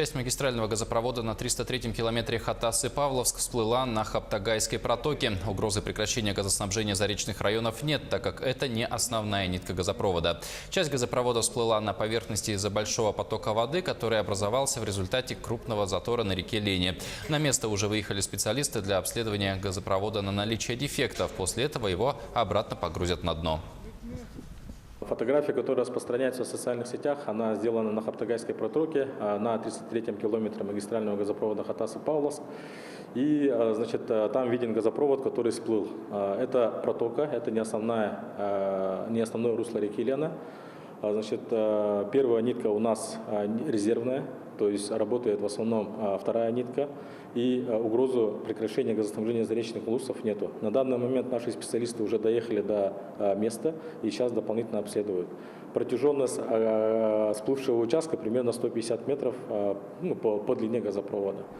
Часть магистрального газопровода на 303-м километре Хатасы-Павловск всплыла на Хаптагайской протоке. Угрозы прекращения газоснабжения заречных районов нет, так как это не основная нитка газопровода. Часть газопровода всплыла на поверхности из-за большого потока воды, который образовался в результате крупного затора на реке Лени. На место уже выехали специалисты для обследования газопровода на наличие дефектов. После этого его обратно погрузят на дно. Фотография, которая распространяется в социальных сетях, она сделана на Хаптагайской протоке на 33-м километре магистрального газопровода Хатасы-Павловск. И, значит, там виден газопровод, который всплыл. Это протока, это не основное русло реки Лена. Значит, первая нитка у нас резервная, то есть работает в основном вторая нитка, и угрозу прекращения газоснабжения заречных лусов нету. На данный момент наши специалисты уже доехали до места и сейчас дополнительно обследуют. Протяженность всплывшего участка примерно 150 метров по длине газопровода.